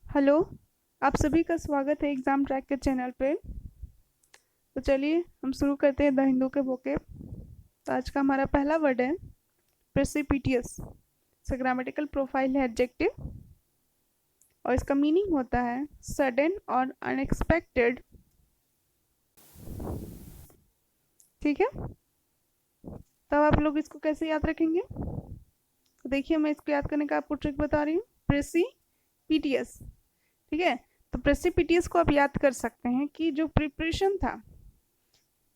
Hello. आप सभी का स्वागत है एग्ज़ाम ट्रैक के चैनल पे। तो चलिए हम शुरू करते हैं द हिंदू के वोकेब। तो आज का हमारा पहला वर्ड है प्रेसिपिटियस। इसका ग्रामेटिकल प्रोफाइल है एडजेक्टिव और इसका मीनिंग होता है सडन और अनएक्सपेक्टेड। ठीक है, तब आप लोग इसको कैसे याद रखेंगे? तो देखिए, मैं इसको याद करने का आपको ट्रिक बता रही हूँ। प्रेसिपिटियस, ठीक है। तो प्रेसिपिटियस को आप याद कर सकते हैं कि जो प्रिपरेशन था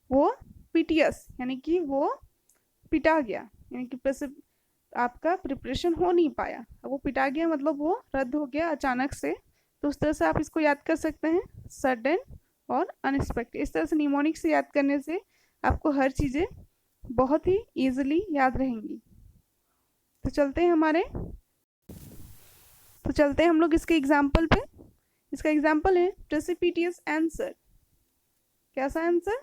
वो पीटीएस यानी कि वो पिटा गया, यानी कि आपका प्रिपरेशन हो नहीं पाया, वो पिटा गया मतलब वो रद्द हो गया अचानक से। तो उस तरह से आप इसको याद कर सकते हैं, सडन और अनएक्सपेक्टेड। इस तरह से निमोनिक से याद करने से आपको हर चीज़ें बहुत ही ईजिली याद रहेंगी। तो चलते हैं हम लोग इसके एग्जाम्पल पे। इसका एग्जाम्पल है प्रेसिपिटियस आंसर। कैसा आंसर?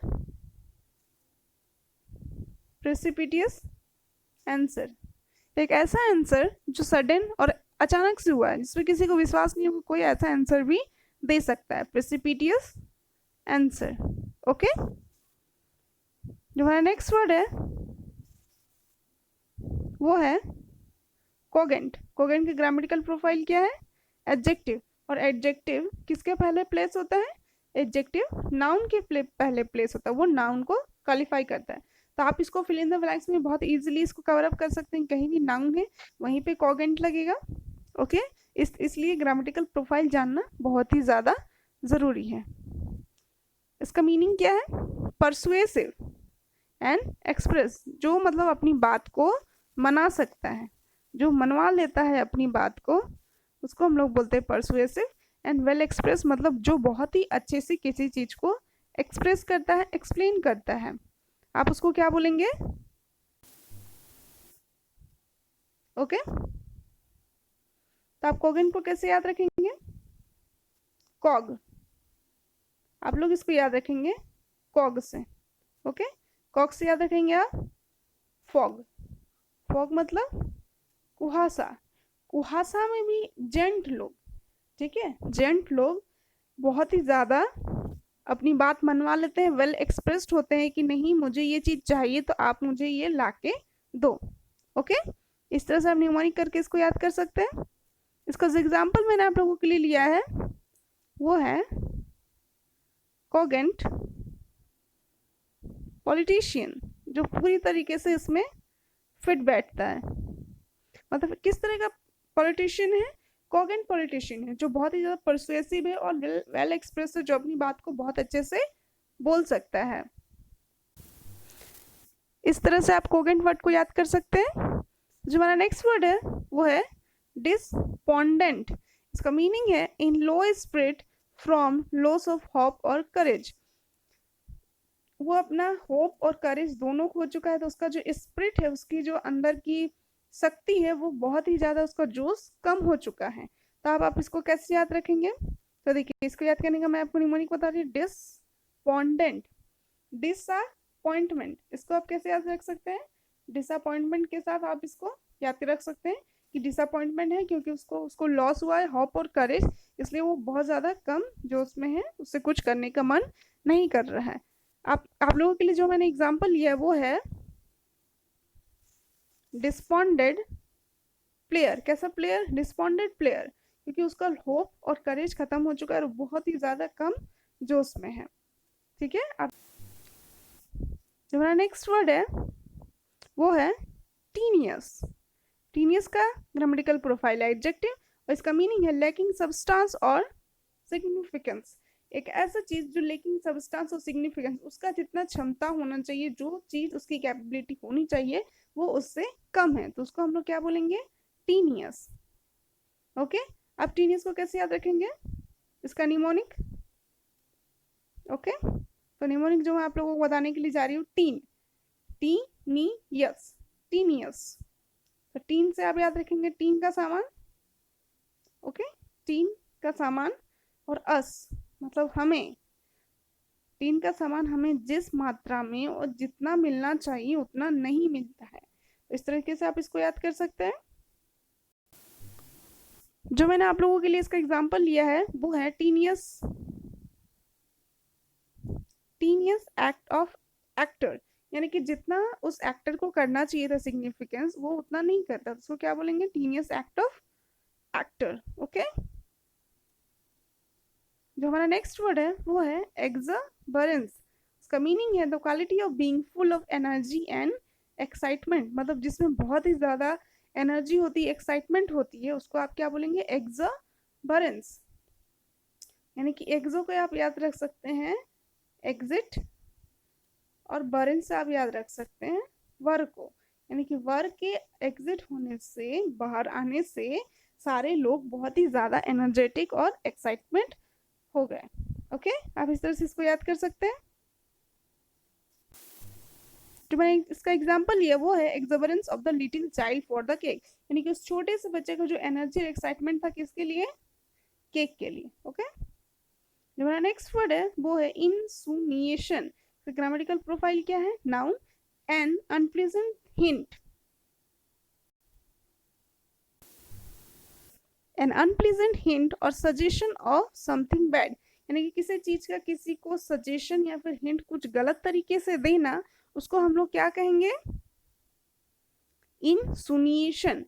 प्रेसिपिटियस आंसर, एक ऐसा आंसर जो सडन और अचानक से हुआ है, जिसमें किसी को विश्वास नहीं होगा कोई ऐसा आंसर भी दे सकता है। प्रेसिपिटियस आंसर। ओके, जो हमारा नेक्स्ट वर्ड है वो है कोगेंट। कोगेंट का ग्रामेटिकल प्रोफाइल क्या है? एडजेक्टिव। और एडजेक्टिव किसके पहले प्लेस होता है? एडजेक्टिव नाउन के पहले प्लेस होता है, वो नाउन को क्वालिफाई करता है। तो आप इसको फिल इन द ब्लैंक्स में बहुत इजीली इसको कवर अप कर सकते हैं। कहीं भी नाउन है वहीं पे कोगेंट लगेगा। ओके, इसलिए ग्रामेटिकल प्रोफाइल जानना बहुत ही ज़्यादा ज़रूरी है। इसका मीनिंग क्या है? परसुएसिव एंड एक्सप्रेस, जो मतलब अपनी बात को मना सकता है, जो मनवा लेता है अपनी बात को, उसको हम लोग बोलते हैं परसुएसिव। एंड वेल एक्सप्रेस मतलब जो बहुत ही अच्छे से किसी चीज़ को एक्सप्रेस करता है, एक्सप्लेन करता है, आप उसको क्या बोलेंगे? ओके, तो आप कोगेन को कैसे याद रखेंगे? कॉग, आप लोग इसको याद रखेंगे कॉग से। ओके, कॉग से याद रखेंगे आप फॉग। फॉग मतलब कुहासा। कुहासा में भी जेंट लोग, ठीक है, जेंट लोग बहुत ही ज़्यादा अपनी बात मनवा लेते हैं, वेल एक्सप्रेस्ड होते हैं कि नहीं मुझे ये चीज़ चाहिए तो आप मुझे ये ला के दो। ओके, इस तरह से आप न्यूमोनिक करके इसको याद कर सकते हैं। इसका जो एग्जाम्पल मैंने आप लोगों के लिए लिया है वो है कोगेंट पॉलिटिशियन, जो पूरी तरीके से इसमें फिट बैठता है। मतलब किस तरह का पॉलिटिशियन है? कोगेंट पॉलिटिशियन है जो बहुत ही ज़्यादा परसुएसिव है और वेल एक्सप्रेस है, जो अपनी बात को बहुत अच्छे से बोल सकता है। इस तरह से आप कोगेंट वर्ड को याद कर सकते हैं। जो हमारा नेक्स्ट वर्ड है वो है डिस्पोंडेंट। इसका मीनिंग है in low spirit from loss of hope और करेज। वो अपना होप और करेज दोनों खो चुका है, तो उसका जो स्पिरिट है, उसकी जो अंदर की शक्ति है, वो बहुत ही ज़्यादा उसका जोश कम हो चुका है। तो आप इसको कैसे याद रखेंगे? तो देखिए, इसको याद करने का मैं आपको निमोनिक बता रही हूँ। डिसपॉन्डेंट, डिसअपॉइंटमेंट, इसको आप कैसे याद रख सकते हैं? डिसअपॉइंटमेंट के साथ आप इसको याद रख सकते हैं कि डिसअपॉइंटमेंट है क्योंकि उसको लॉस हुआ है, होप और करेज, इसलिए वो बहुत ज़्यादा कम जोश में है, उससे कुछ करने का मन नहीं कर रहा है। आप लोगों के लिए जो मैंने एग्जाम्पल लिया है वो है डिस्पॉन्डेड प्लेयर। कैसा प्लेयर? डिस्पॉन्डेड प्लेयर, क्योंकि उसका होप और करेज खत्म हो चुका है और बहुत ही ज़्यादा कम जोश में है। ठीक है, आप जो हमारा नेक्स्ट वर्ड है वो है टीनियस। टीनियस का ग्रामेटिकल प्रोफाइल है एडजेक्टिव और इसका मीनिंग है लैकिंग सब्सटेंस और सिग्निफिकेंस। एक ऐसा चीज जो लेकिंग सब्सटेंस और सिग्निफिकेंस, उसका जितना क्षमता होना चाहिए, जो चीज उसकी कैपेबिलिटी होनी चाहिए, वो उससे कम है, तो उसको हम लोग क्या बोलेंगे? टीनियस। ओके, अब टीनियस को कैसे याद रखेंगे? इसका निमोनिक। ओके, तो निमोनिक जो मैं आप लोगों को बताने के लिए जा रही हूँ, टीनियस, टीनियस। तो टीन से आप याद रखेंगे टीन का सामान। ओके, टीन का सामान और अस मतलब हमें। टीन का सामान हमें जिस मात्रा में और जितना मिलना चाहिए उतना नहीं मिलता है, इस तरीके से आप इसको याद कर सकते हैं। जो मैंने आप लोगों के लिए इसका एग्जांपल लिया है वो है टीनियस एक्ट ऑफ एक्टर, यानी कि जितना उस एक्टर को करना चाहिए था सिग्निफिकेंस वो उतना नहीं करता, उसको क्या बोलेंगे, टीनियस एक्ट ऑफ एक्टर। ओके, जो हमारा नेक्स्ट वर्ड है वो है एक्सबरेंस। इसका मीनिंग है the quality of being full of energy and excitement, मतलब जिसमें बहुत ही ज्यादा एनर्जी होती है, एक्साइटमेंट होती है, उसको आप क्या बोलेंगे, एक्सबरेंस। यानी कि एक्सो को आप याद रख सकते हैं एग्जिट, और बरेंस से आप याद रख सकते हैं वर को, यानी कि वर के एग्जिट होने से, बाहर आने से सारे लोग बहुत ही ज्यादा एनर्जेटिक और एक्साइटमेंट हो गए। ओके, आप इस तरह से इसको याद कर सकते हैं। जो मैंने इसका एग्जांपल लिया वो है exuberance of the little child for the cake, यानी कि उस छोटे से बच्चे का जो एनर्जी और एक्साइटमेंट था किसके लिए, केक के लिए। ओके, जो मेरा नेक्स्ट वर्ड है वो है इंसुनिएशन। ग्रामेटिकल प्रोफाइल क्या है, noun, an unpleasant hint, an unpleasant hint और सजेशन ऑफ समथिंग बैड, यानी कि किसी चीज का किसी को सजेशन या फिर हिंट कुछ गलत तरीके से देना, उसको हम लोग क्या कहेंगे, इंसुनिएशन।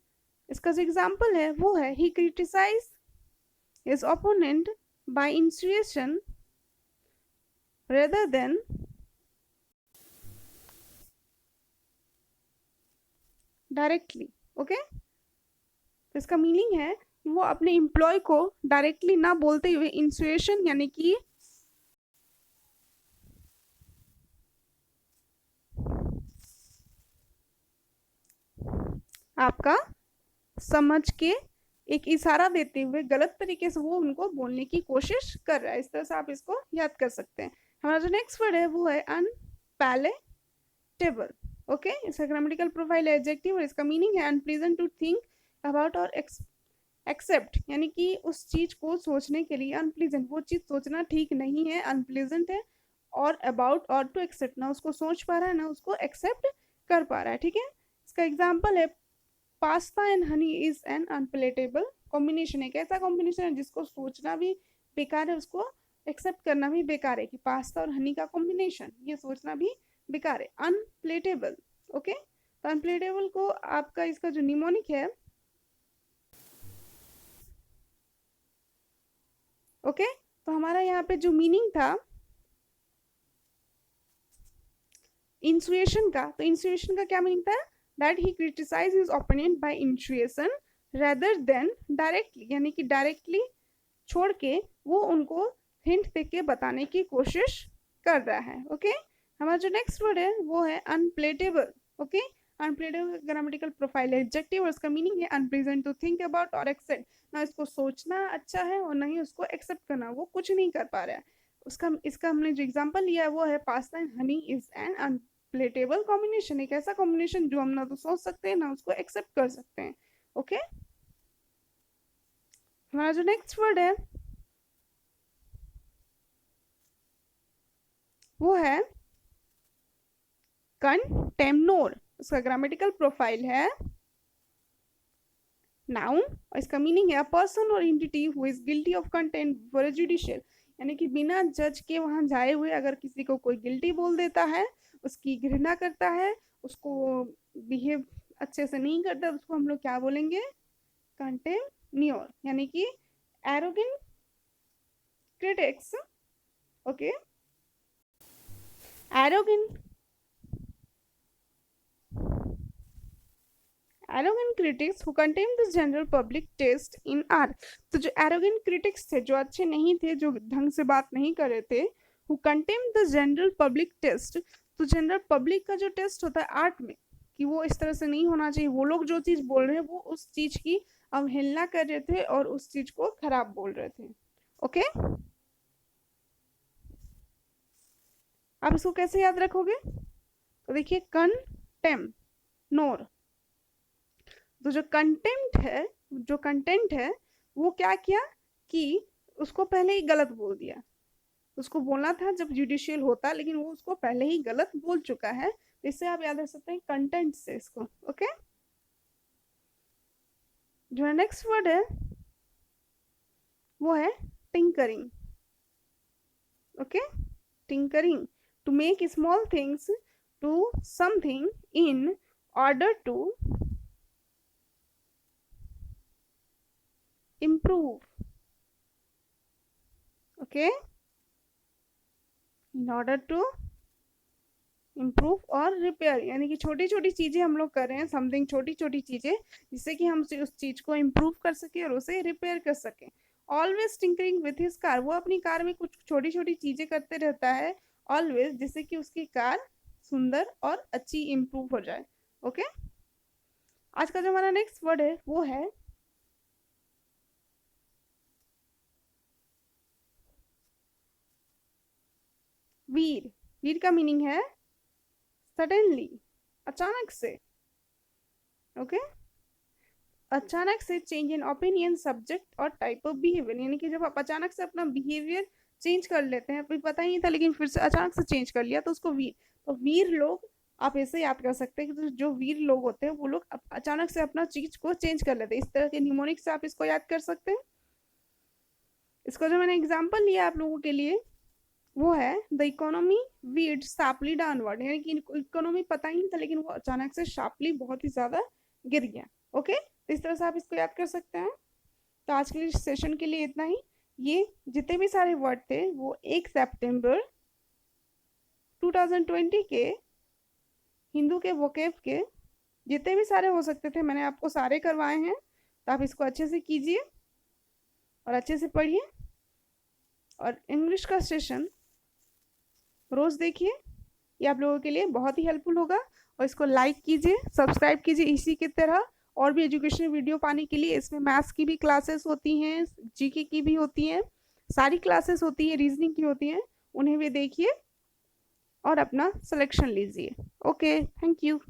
इसका जो एग्जाम्पल है वो है he criticise his opponent by insinuation rather than directly. Okay, तो इसका मीनिंग है वो अपने एम्प्लॉय को डायरेक्टली ना बोलते हुए इंसुएशन, यानी कि आपका समझ के एक इशारा देते हुए गलत तरीके से वो उनको बोलने की कोशिश कर रहा है। इस तरह से आप इसको याद कर सकते हैं। हमारा जो नेक्स्ट वर्ड है वो है अनपैलेटेबल। ओके, इसका ग्रामेटिकल प्रोफाइल है एडजेक्टिव और इसका मीनिंग है अनप्लीजेंट टू थिंक अबाउट और एक्सेप्ट, यानी कि उस चीज को सोचने के लिए, अनप्लीजेंट वो चीज सोचना ठीक नहीं है, अनप्लीजेंट है, और अबाउट और टू एक्सेप्ट, ना उसको सोच पा रहा है ना उसको एक्सेप्ट कर पा रहा है। ठीक है, इसका एग्जाम्पल है pasta and honey is an unpalatable combination. एक ऐसा कॉम्बिनेशन है जिसको सोचना भी बेकार है, उसको एक्सेप्ट करना भी बेकार है, कि पास्ता और हनी का कॉम्बिनेशन, ये सोचना भी बेकार है, अनप्लेटेबल। ओके, तो अनप्लेटेबल को आपका इसका जो निमोनिक है, ओके, तो हमारा यहाँ पे जो मीनिंग था इंसुएशन का, तो इंसुएशन का क्या मीनिंग था, that he criticise his opponent by insinuation rather than directly, यानी कि डायरेक्टली छोड़ के वो उनको हिंट दे के बताने की कोशिश कर रहा है। ओके, हमारा जो नेक्स्ट वर्ड है वो है unpalatable. Okay, unpalatable grammatical profile है एडजेक्टिव और इसका मीनिंग है अनप्लीजेंट टू थिंक अबाउट और एक्सेप्ट, ना इसको सोचना अच्छा है और ना ही उसको एक्सेप्ट करना, वो कुछ नहीं कर पा रहा है। उसका इसका हमने जो एग्जांपल लिया है वो है pasta and honey is an unpalatable combination, एक ऐसा कॉम्बिनेशन जो हम ना तो सोच सकते हैं ना उसको एक्सेप्ट कर सकते हैं। ओके, हमारा जो नेक्स्ट वर्ड है वो है कंटेम्नोर। उसका ग्रामेटिकल प्रोफाइल है नाउन और इसका मीनिंग है अ पर्सन और entity who is guilty of content for judicial, यानी कि बिना जज के वहां जाए हुए अगर किसी को कोई गिल्टी बोल देता है, उसकी घृणा करता है, उसको बिहेव अच्छे से नहीं करता, उसको हम लोग क्या बोलेंगे, कंटेम्न्योर, यानी कि arrogant critics. Okay, arrogant arrogant critics who contemn the general public taste in art। तो जो arrogant critics थे, जो अच्छे नहीं थे, जो ढंग से बात नहीं कर रहे थे, who contemn the general public taste, तो जनरल पब्लिक का जो टेस्ट होता है आर्ट में कि वो इस तरह से नहीं होना चाहिए, वो लोग जो चीज बोल रहे हैं वो उस चीज की अवहेलना कर रहे थे और उस चीज को खराब बोल रहे थे। ओके, आप इसको कैसे याद रखोगे, तो देखिए कंटेम्नोर, तो जो कंटेंट है, जो कंटेंट है वो क्या किया कि उसको पहले ही गलत बोल दिया, उसको बोलना था जब जुडिशियल होता, लेकिन वो उसको पहले ही गलत बोल चुका है। इससे आप याद रख सकते हैं कंटेंट से इसको। ओके, जो नेक्स्ट वर्ड है वो है tinkering. Okay, tinkering, to make small things to something in order to improve. Okay, in order to improve और रिपेयर, यानी कि छोटी छोटी चीजें हम लोग कर रहे हैं, समथिंग छोटी छोटी चीजें जिससे कि हम उस चीज को इम्प्रूव कर सके और उसे रिपेयर कर सके। Always tinkering with his car, वो अपनी कार में कुछ छोटी छोटी चीजें करते रहता है ऑलवेज, जिससे कि उसकी कार सुंदर और अच्छी इम्प्रूव हो जाए। ओके, आज का जो हमारा नेक्स्ट वर्ड है वो है वीर। वीर का मीनिंग है सडनली, अचानक से। ओके, अचानक से चेंज इन ओपिनियन, सब्जेक्ट और टाइप ऑफ बिहेवियर, यानी कि जब आप अचानक से अपना बिहेवियर चेंज कर लेते हैं, पता ही नहीं था लेकिन फिर से अचानक से चेंज कर लिया, तो उसको वीर। तो वीर लोग आप ऐसे याद कर सकते हैं कि जो वीर लोग होते हैं वो लोग अचानक से अपना चीज को चेंज कर लेते हैं। इस तरह के निमोनिक से आप इसको याद कर सकते हैं। इसको जो मैंने एग्जाम्पल लिया आप लोगों के लिए वो है the economy weed sharply downward, यानी कि इकोनॉमी पता ही नहीं था लेकिन वो अचानक से शार्पली बहुत ही ज्यादा गिर गया। ओके, तो इस तरह से आप इसको याद कर सकते हैं। तो आज के सेशन के लिए इतना ही। ये जितने भी सारे वर्ड थे वो 1 सितंबर 2020 के हिंदू के वोकेब के जितने भी सारे हो सकते थे मैंने आपको सारे करवाए हैं। तो आप इसको अच्छे से कीजिए और अच्छे से पढ़िए, और इंग्लिश का सेशन रोज देखिए, ये आप लोगों के लिए बहुत ही हेल्पफुल होगा। और इसको लाइक कीजिए, सब्सक्राइब कीजिए इसी की तरह और भी एजुकेशनल वीडियो पाने के लिए। इसमें मैथ्स की भी क्लासेस होती हैं, जीके की भी होती हैं, सारी क्लासेस होती है, रीजनिंग की होती हैं, उन्हें भी देखिए और अपना सिलेक्शन लीजिए। Okay, thank you.